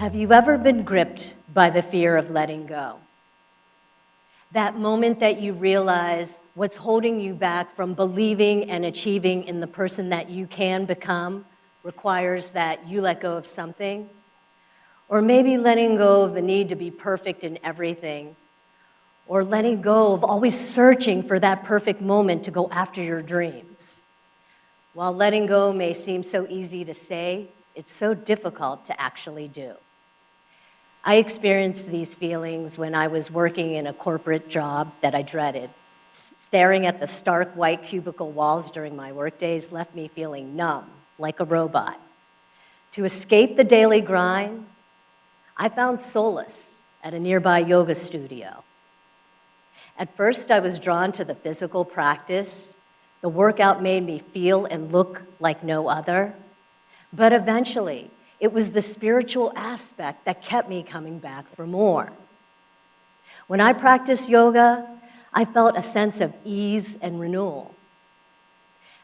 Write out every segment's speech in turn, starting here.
Have you ever been gripped by the fear of letting go? That moment that you realize what's holding you back from believing and achieving in the person that you can become requires that you let go of something? Or maybe letting go of the need to be perfect in everything, or letting go of always searching for that perfect moment to go after your dreams. While letting go may seem so easy to say, it's so difficult to actually do. I experienced these feelings when I was working in a corporate job that I dreaded. Staring at the stark white cubicle walls during my workdays left me feeling numb, like a robot. To escape the daily grind, I found solace at a nearby yoga studio. At first, I was drawn to the physical practice. The workout made me feel and look like no other. But eventually, it was the spiritual aspect that kept me coming back for more. When I practiced yoga, I felt a sense of ease and renewal.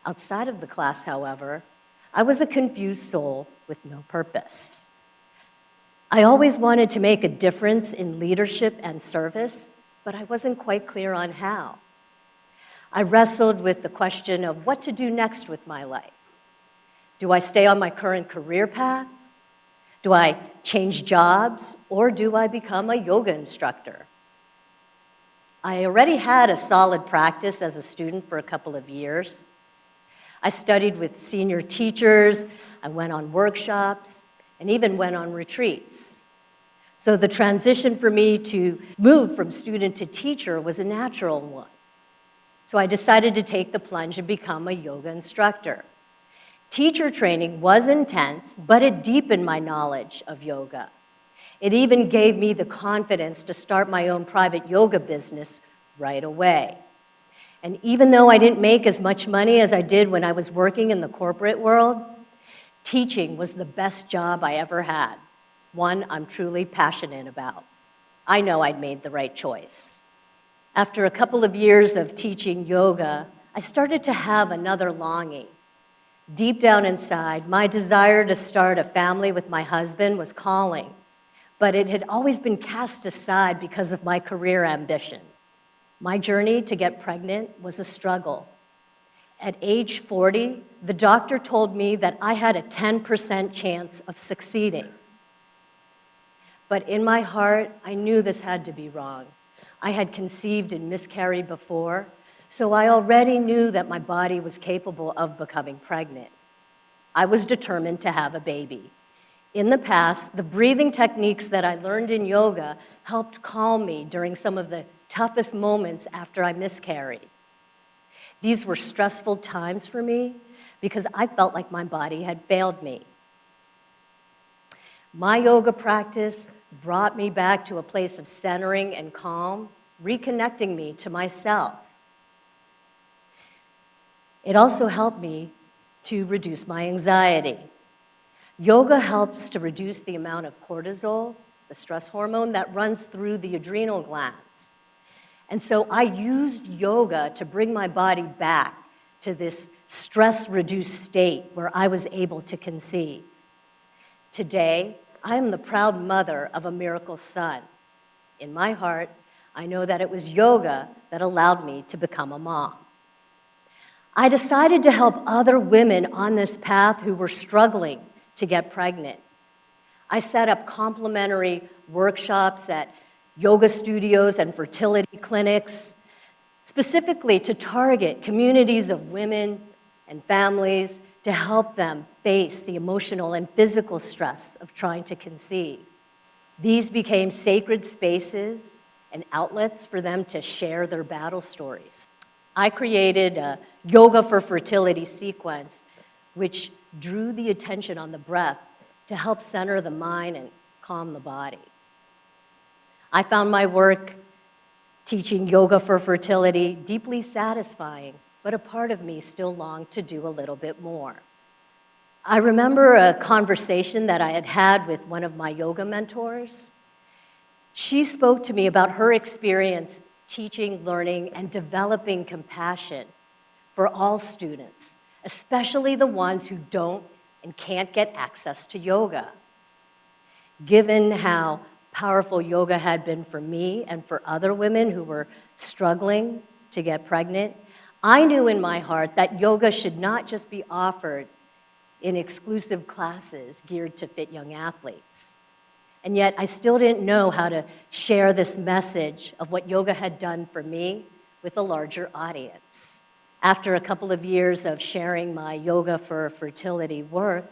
Outside of the class, however, I was a confused soul with no purpose. I always wanted to make a difference in leadership and service, but I wasn't quite clear on how. I wrestled with the question of what to do next with my life. Do I stay on my current career path? Do I change jobs, or do I become a yoga instructor? I already had a solid practice as a student for a couple of years. I studied with senior teachers, I went on workshops, and even went on retreats. So the transition for me to move from student to teacher was a natural one. So I decided to take the plunge and become a yoga instructor. Teacher training was intense, but it deepened my knowledge of yoga. It even gave me the confidence to start my own private yoga business right away. And even though I didn't make as much money as I did when I was working in the corporate world, teaching was the best job I ever had, one I'm truly passionate about. I know I'd made the right choice. After a couple of years of teaching yoga, I started to have another longing. Deep down inside, my desire to start a family with my husband was calling, but it had always been cast aside because of my career ambition. My journey to get pregnant was a struggle. At age 40, the doctor told me that I had a 10% chance of succeeding. But in my heart, I knew this had to be wrong. I had conceived and miscarried before, so I already knew that my body was capable of becoming pregnant. I was determined to have a baby. In the past, the breathing techniques that I learned in yoga helped calm me during some of the toughest moments after I miscarried. These were stressful times for me because I felt like my body had failed me. My yoga practice brought me back to a place of centering and calm, reconnecting me to myself. It also helped me to reduce my anxiety. Yoga helps to reduce the amount of cortisol, the stress hormone that runs through the adrenal glands. And so I used yoga to bring my body back to this stress-reduced state where I was able to conceive. Today, I am the proud mother of a miracle son. In my heart, I know that it was yoga that allowed me to become a mom. I decided to help other women on this path who were struggling to get pregnant. I set up complimentary workshops at yoga studios and fertility clinics, specifically to target communities of women and families to help them face the emotional and physical stress of trying to conceive. These became sacred spaces and outlets for them to share their battle stories. I created a Yoga for Fertility sequence, which drew the attention on the breath to help center the mind and calm the body. I found my work teaching yoga for fertility deeply satisfying, but a part of me still longed to do a little bit more. I remember a conversation that I had had with one of my yoga mentors. She spoke to me about her experience teaching, learning, and developing compassion for all students, especially the ones who don't and can't get access to yoga. Given how powerful yoga had been for me and for other women who were struggling to get pregnant, I knew in my heart that yoga should not just be offered in exclusive classes geared to fit young athletes. And yet I still didn't know how to share this message of what yoga had done for me with a larger audience. After a couple of years of sharing my yoga for fertility work,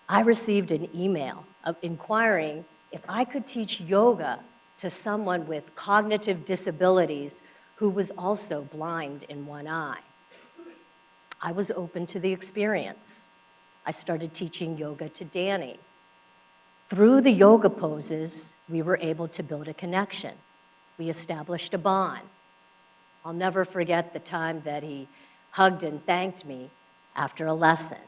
I received an email of inquiring if I could teach yoga to someone with cognitive disabilities who was also blind in one eye. I was open to the experience. I started teaching yoga to Danny. Through the yoga poses, we were able to build a connection. We established a bond. I'll never forget the time that he hugged and thanked me after a lesson.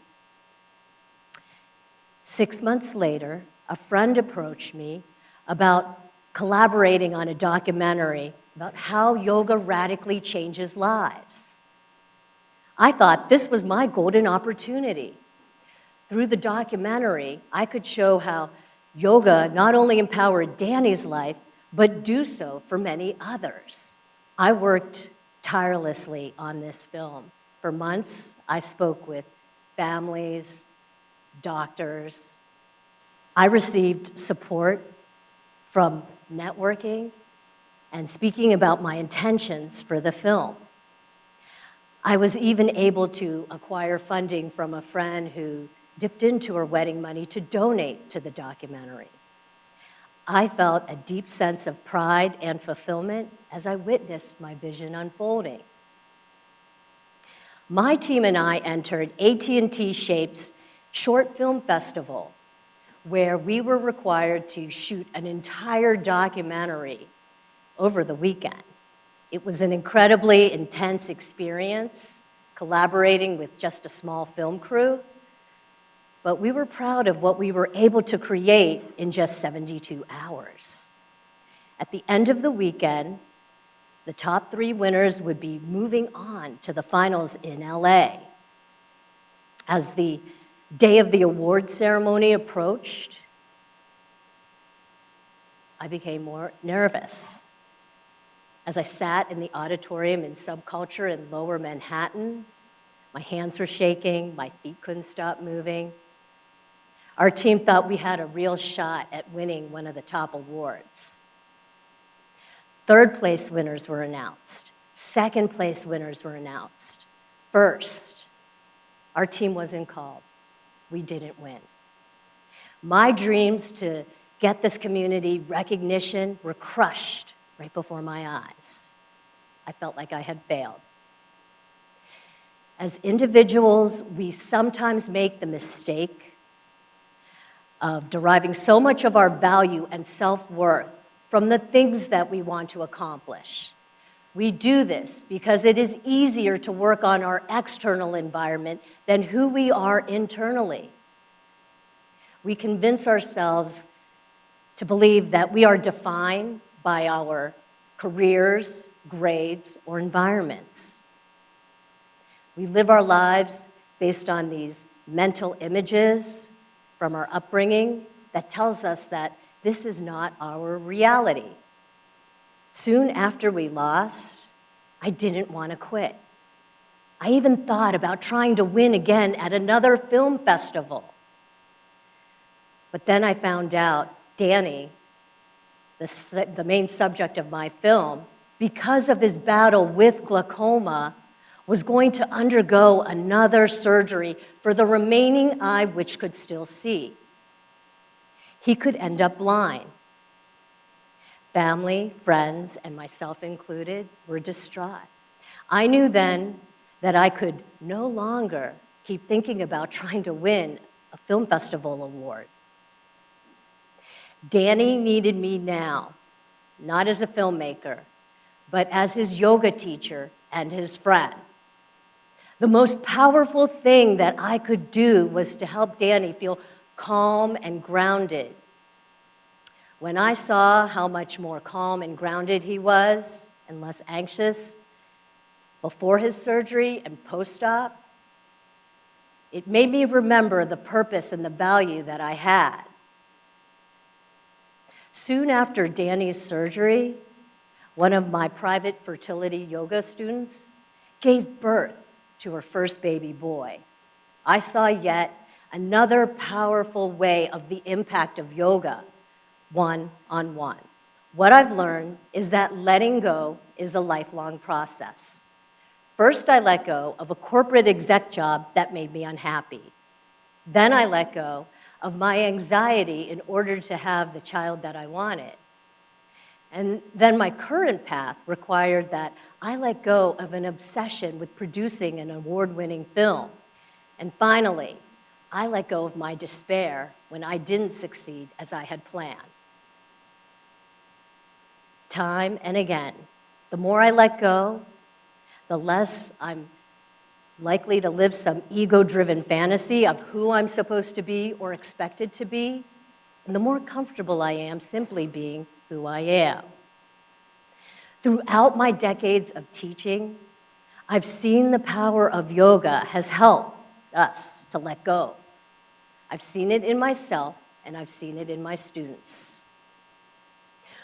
6 months later, a friend approached me about collaborating on a documentary about how yoga radically changes lives. I thought this was my golden opportunity. Through the documentary, I could show how yoga not only empowered Danny's life, but do so for many others. I worked tirelessly on this film. For months, I spoke with families, doctors. I received support from networking and speaking about my intentions for the film. I was even able to acquire funding from a friend who dipped into her wedding money to donate to the documentary. I felt a deep sense of pride and fulfillment as I witnessed my vision unfolding. My team and I entered AT&T Shape's Short Film Festival, where we were required to shoot an entire documentary over the weekend. It was an incredibly intense experience, collaborating with just a small film crew, but we were proud of what we were able to create in just 72 hours. At the end of the weekend, the top 3 winners would be moving on to the finals in LA. As the day of the award ceremony approached, I became more nervous. As I sat in the auditorium in Subculture in Lower Manhattan, my hands were shaking, my feet couldn't stop moving. Our team thought we had a real shot at winning one of the top awards. 3rd place winners were announced. 2nd place winners were announced. First, our team wasn't called. We didn't win. My dreams to get this community recognition were crushed right before my eyes. I felt like I had failed. As individuals, we sometimes make the mistake of deriving so much of our value and self-worth from the things that we want to accomplish. We do this because it is easier to work on our external environment than who we are internally. We convince ourselves to believe that we are defined by our careers, grades, or environments. We live our lives based on these mental images from our upbringing that tells us that this is not our reality. Soon after we lost, I didn't want to quit. I even thought about trying to win again at another film festival. But then I found out Danny, the main subject of my film, because of his battle with glaucoma, was going to undergo another surgery for the remaining eye which could still see. He could end up blind. Family, friends, and myself included, were distraught. I knew then that I could no longer keep thinking about trying to win a film festival award. Danny needed me now, not as a filmmaker, but as his yoga teacher and his friend. The most powerful thing that I could do was to help Danny feel calm and grounded. When I saw how much more calm and grounded he was and less anxious before his surgery and post-op, it made me remember the purpose and the value that I had. Soon after Danny's surgery, one of my private fertility yoga students gave birth to her first baby boy. I saw yet another powerful way of the impact of yoga, one-on-one. What I've learned is that letting go is a lifelong process. First, I let go of a corporate exec job that made me unhappy. Then I let go of my anxiety in order to have the child that I wanted. And then my current path required that I let go of an obsession with producing an award-winning film. And finally, I let go of my despair when I didn't succeed as I had planned. Time and again, the more I let go, the less I'm likely to live some ego-driven fantasy of who I'm supposed to be or expected to be, and the more comfortable I am simply being who I am. Throughout my decades of teaching, I've seen the power of yoga has helped us to let go. I've seen it in myself, and I've seen it in my students.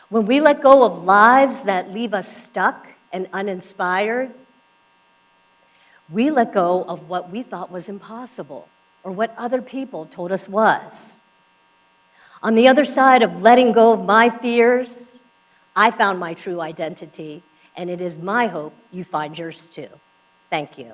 When we let go of lives that leave us stuck and uninspired, we let go of what we thought was impossible or what other people told us was. On the other side of letting go of my fears, I found my true identity, and it is my hope you find yours too. Thank you.